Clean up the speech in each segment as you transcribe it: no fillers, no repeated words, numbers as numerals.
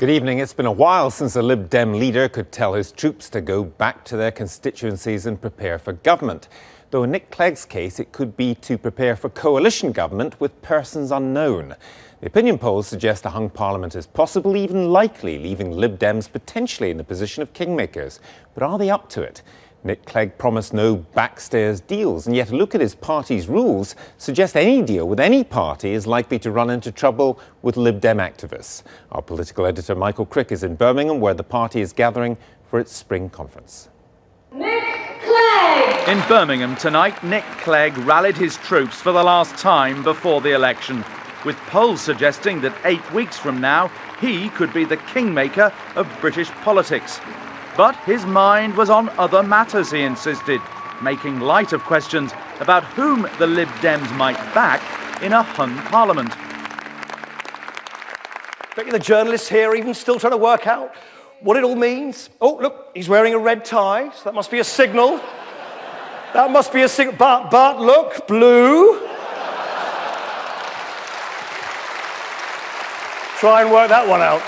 Good evening. It's been a while since a Lib Dem leader could tell his troops to go back to their constituencies and prepare for government. Though in Nick Clegg's case, it could be to prepare for coalition government with persons unknown. The opinion polls suggest a hung parliament is possible, even likely, leaving Lib Dems potentially in the position of kingmakers. But are they up to it? Nick Clegg promised no backstairs deals, and yet a look at his party's rules suggests any deal with any party is likely to run into trouble with Lib Dem activists. Our political editor Michael Crick is in Birmingham, where the party is gathering for its spring conference. Nick Clegg! In Birmingham tonight, Nick Clegg rallied his troops for the last time before the election, with polls suggesting that 8 weeks from now, he could be the kingmaker of British politics. But his mind was on other matters, he insisted, making light of questions about whom the Lib Dems might back in a hung parliament. Bet you the journalists here are even still trying to work out what it all means. Oh, look, he's wearing a red tie, so that must be a signal. That must be a signal. But look, blue. Try and work that one out.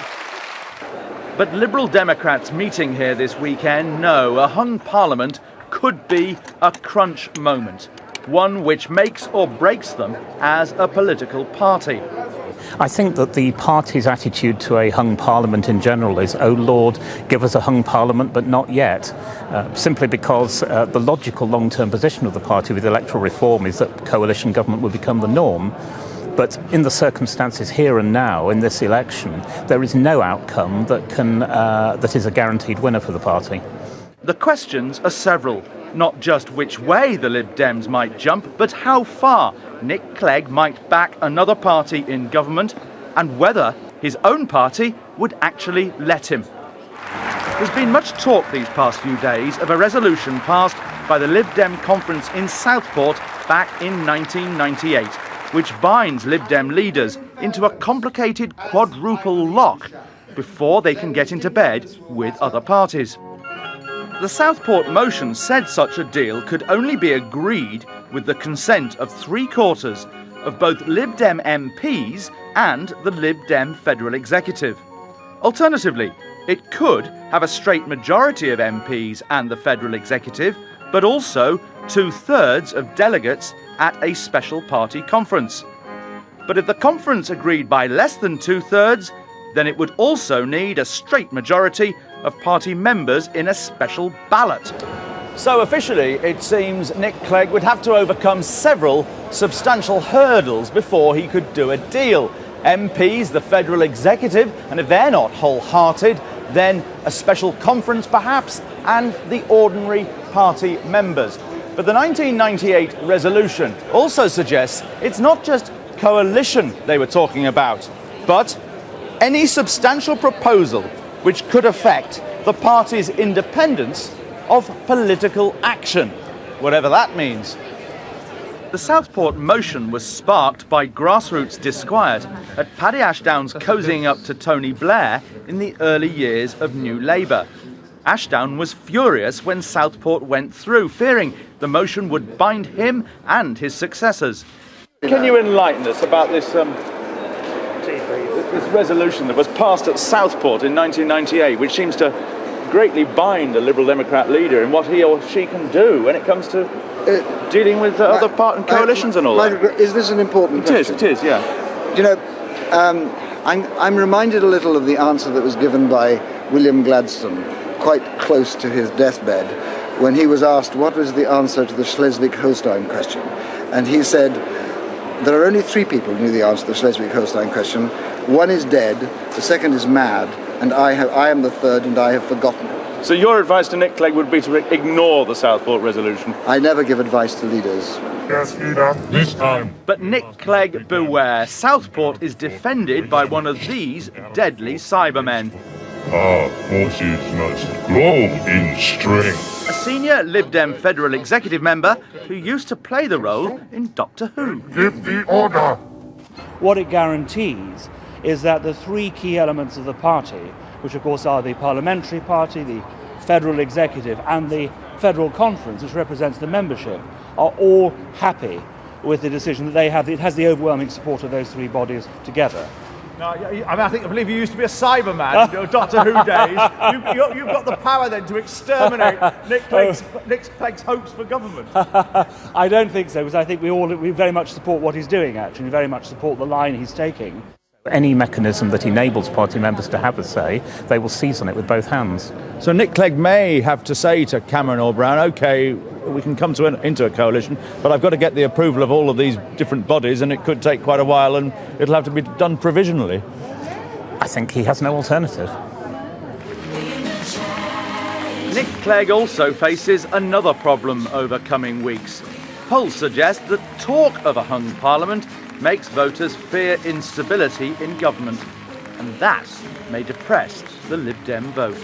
But Liberal Democrats meeting here this weekend know a hung parliament could be a crunch moment, one which makes or breaks them as a political party. I think that the party's attitude to a hung parliament in general is, oh Lord, give us a hung parliament, but not yet. Simply because the logical long-term position of the party with electoral reform is that coalition government will become the norm. But in the circumstances here and now, in this election, there is no outcome that is a guaranteed winner for the party. The questions are several. Not just which way the Lib Dems might jump, but how far Nick Clegg might back another party in government, and whether his own party would actually let him. There's been much talk these past few days of a resolution passed by the Lib Dem conference in Southport back in 1998, which binds Lib Dem leaders into a complicated quadruple lock before they can get into bed with other parties. The Southport motion said such a deal could only be agreed with the consent of 3/4 of both Lib Dem MPs and the Lib Dem federal executive. Alternatively, it could have a straight majority of MPs and the federal executive, but also 2/3 of delegates at a special party conference. But if the conference agreed by less than 2/3, then it would also need a straight majority of party members in a special ballot. So officially, it seems Nick Clegg would have to overcome several substantial hurdles before he could do a deal. MPs, the federal executive, and if they're not wholehearted, then a special conference perhaps, and the ordinary party members. But the 1998 resolution also suggests it's not just coalition they were talking about, but any substantial proposal which could affect the party's independence of political action, whatever that means. The Southport motion was sparked by grassroots disquiet at Paddy Ashdown's cozying up to Tony Blair in the early years of New Labour. Ashdown was furious when Southport went through, fearing the motion would bind him and his successors. Can you enlighten us about this resolution that was passed at Southport in 1998, which seems to greatly bind a Liberal Democrat leader in what he or she can do when it comes to dealing with other party coalitions and all that? Is this an important question? It is, yeah. You know, I'm reminded a little of the answer that was given by William Gladstone, quite close to his deathbed, when he was asked what was the answer to the Schleswig-Holstein question. And he said, there are only 3 people who knew the answer to the Schleswig-Holstein question. One is dead, the second is mad, and I am the third, and I have forgotten. So your advice to Nick Clegg would be to ignore the Southport resolution? I never give advice to leaders. Yes, leader, this time. But Nick Clegg, beware. Southport is defended by one of these deadly Cybermen. Our forces must grow in strength. A senior Lib Dem federal executive member who used to play the role in Doctor Who. Give the order. What it guarantees is that the 3 key elements of the party, which of course are the parliamentary party, the federal executive and the federal conference, which represents the membership, are all happy with the decision that they have. It has the overwhelming support of those 3 bodies together. No, I believe you used to be a Cyberman, Doctor Who days. You've got the power then to exterminate Nick Clegg's hopes for government. I don't think so, because I think we very much support what he's doing, actually. We very much support the line he's taking. Any mechanism that enables party members to have a say, they will seize on it with both hands. So Nick Clegg may have to say to Cameron or Brown, OK, we can come into a coalition, but I've got to get the approval of all of these different bodies, and it could take quite a while, and it'll have to be done provisionally. I think he has no alternative. Nick Clegg also faces another problem over coming weeks. Polls suggest that talk of a hung parliament makes voters fear instability in government, and that may depress the Lib Dem vote.